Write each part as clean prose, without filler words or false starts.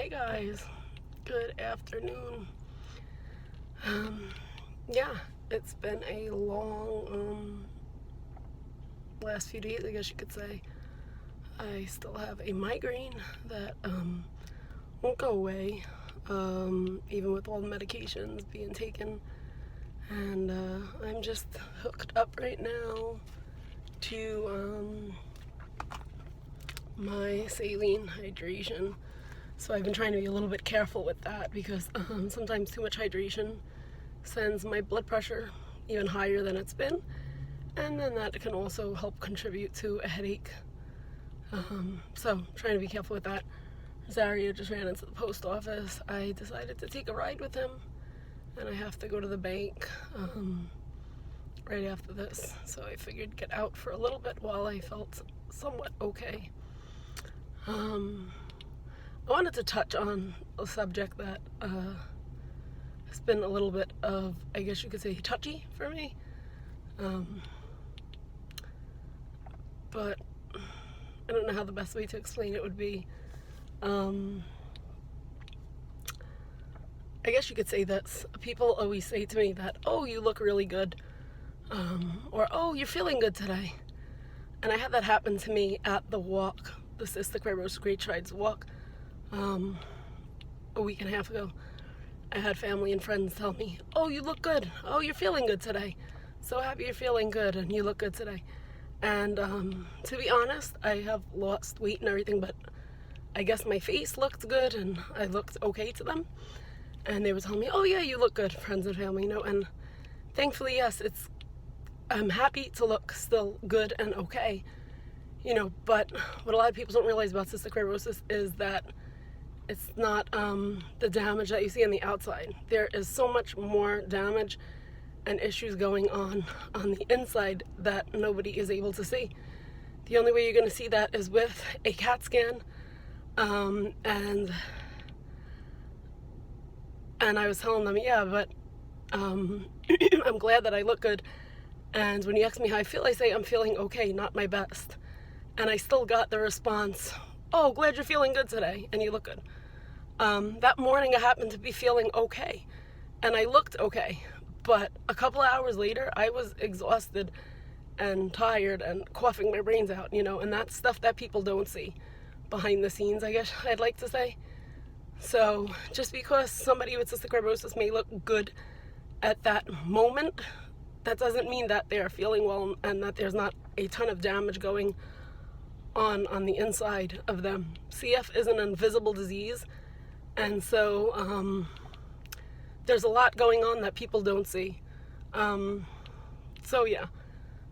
Hey guys, good afternoon. Yeah, it's been a long last few days, I guess you could say. I still have a migraine that won't go away, even with all the medications being taken. And I'm just hooked up right now to my saline hydration. So I've been trying to be a little bit careful with that because sometimes too much hydration sends my blood pressure even higher than it's been, and then that can also help contribute to a headache. So trying to be careful with that. Zaria just ran into the post office. I decided to take a ride with him, and I have to go to the bank right after this. So I figured get out for a little bit while I felt somewhat okay. I wanted to touch on a subject that has been a little bit of, I guess you could say, touchy for me. But I don't know how the best way to explain it would be. I guess you could say this. People always say to me that, oh, you look really good. Or, oh, you're feeling good today. And I had that happen to me at the walk, the Cystic Fibrosis Great Strides walk, a week and a half ago. I had family and friends tell me, oh, you look good. Oh, you're feeling good today. So happy you're feeling good and you look good today. And to be honest, I have lost weight and everything, but I guess my face looked good and I looked okay to them. And they were telling me, oh yeah, you look good, friends and family, and thankfully, yes, I'm happy to look still good and okay, but what a lot of people don't realize about cystic fibrosis is that it's not the damage that you see on the outside. There is so much more damage and issues going on the inside that nobody is able to see. The only way you're going to see that is with a CAT scan, and I was telling them, yeah, but I'm glad that I look good. And when you ask me how I feel, I say I'm feeling okay, not my best. And I still got the response, oh, glad you're feeling good today and you look good. That morning I happened to be feeling okay and I looked okay. But a couple of hours later, I was exhausted and tired and coughing my brains out, and that's stuff that people don't see behind the scenes, I guess I'd like to say. So just because somebody with cystic fibrosis may look good at that moment, that doesn't mean that they're feeling well and that there's not a ton of damage going on the inside of them. CF is an invisible disease, and so there's a lot going on that people don't see. So yeah,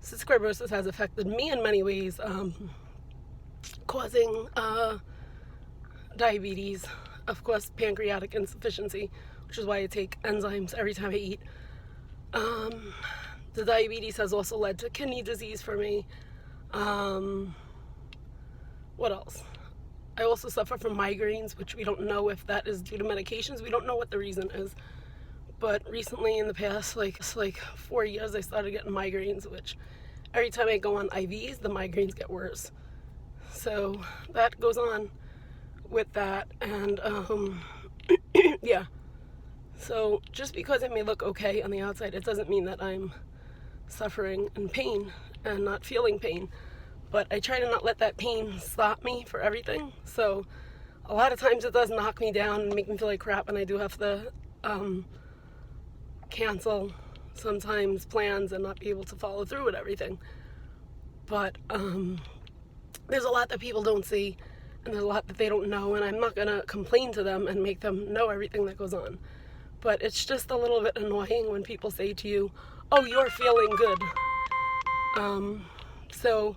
cystic fibrosis has affected me in many ways, causing diabetes, of course, pancreatic insufficiency, which is why I take enzymes every time I eat. The diabetes has also led to kidney disease for me. What else? I also suffer from migraines, which we don't know if that is due to medications. We don't know what the reason is. But recently, in the past, like 4 years, I started getting migraines, which every time I go on IVs, the migraines get worse. So that goes on with that. And yeah. So just because I may look okay on the outside, it doesn't mean that I'm suffering in pain and not feeling pain. But I try to not let that pain stop me for everything. So a lot of times it does knock me down and make me feel like crap, and I do have to cancel sometimes plans and not be able to follow through with everything. But there's a lot that people don't see, and there's a lot that they don't know, and I'm not going to complain to them and make them know everything that goes on. But it's just a little bit annoying when people say to you, oh, you're feeling good. So,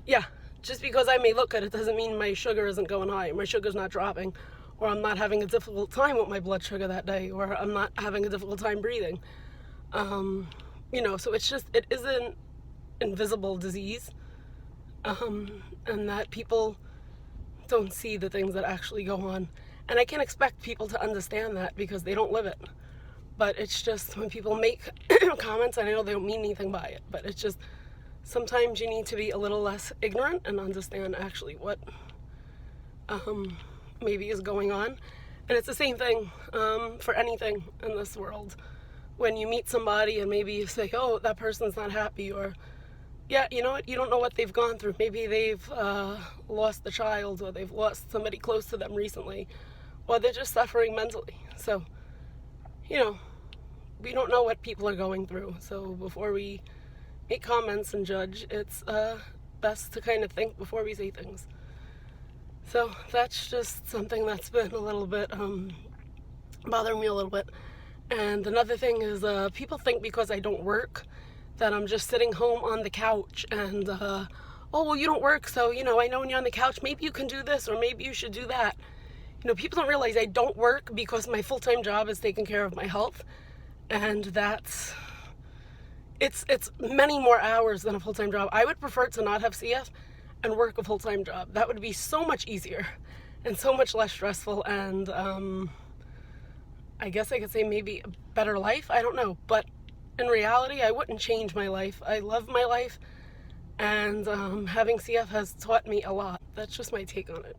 yeah, just because I may look good, it doesn't mean my sugar isn't going high, my sugar's not dropping, or I'm not having a difficult time with my blood sugar that day, or I'm not having a difficult time breathing. So it is an invisible disease, and that people don't see the things that actually go on. And I can't expect people to understand that because they don't live it. But it's just when people make comments, and I know they don't mean anything by it, but it's just sometimes you need to be a little less ignorant and understand actually what maybe is going on. And it's the same thing for anything in this world. When you meet somebody and maybe you say, oh, that person's not happy, or yeah, you know what, you don't know what they've gone through. Maybe they've lost a child, or they've lost somebody close to them recently, or they're just suffering mentally. So, you know, we don't know what people are going through. So before we make comments and judge, it's best to kind of think before we say things. So that's just something that's been a little bit bothering me a little bit. And another thing is people think because I don't work that I'm just sitting home on the couch and oh, well, you don't work, so, you know, I know when you're on the couch, maybe you can do this or maybe you should do that. You know, people don't realize I don't work because my full-time job is taking care of my health, and it's many more hours than a full-time job. I would prefer to not have CF and work a full-time job. That would be so much easier and so much less stressful, and I guess I could say maybe a better life. I don't know, but in reality, I wouldn't change my life. I love my life, and having CF has taught me a lot. That's just my take on it.